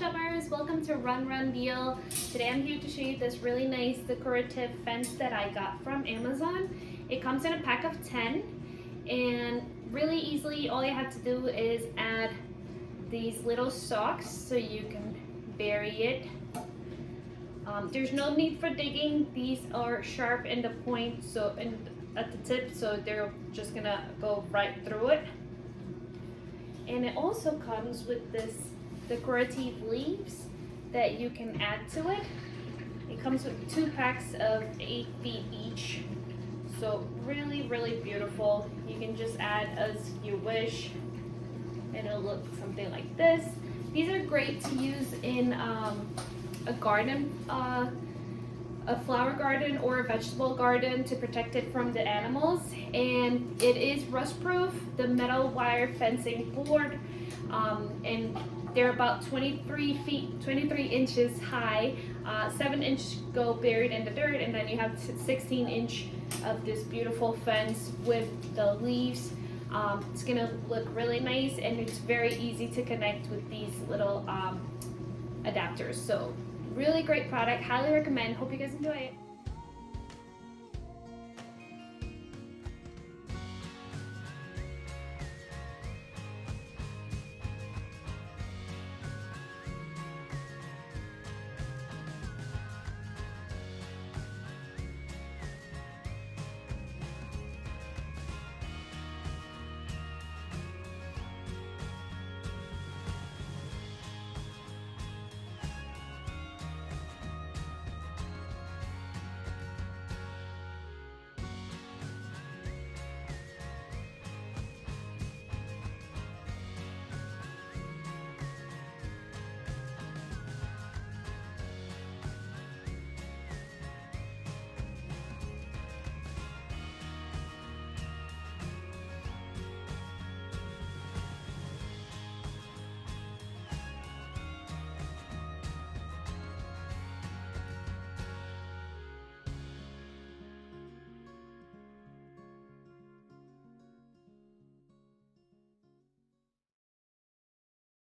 shoppers, welcome to Run Deal. Today I'm here to show you this really nice decorative fence that I got from Amazon. It comes in a pack of 10 and really easily all you have to do is add these little stalks so you can bury it. There's no need for digging. These are sharp in the point, so at the tip, so they're just gonna go right through it. And it also comes with this decorative leaves that you can add to it. It comes with 2 packs of 8 feet each. So really beautiful. You can just add as you wish and it'll look something like this. These are great to use in a garden, a flower garden or a vegetable garden to protect it from the animals. And it is rust proof, the metal wire fencing board, and they're about 23 inches high. 7 inch go buried in the dirt, and then you have 16 inch of this beautiful fence with the leaves. It's gonna look really nice, and it's very easy to connect with these little adapters. So really great product, highly recommend. Hope you guys enjoy it.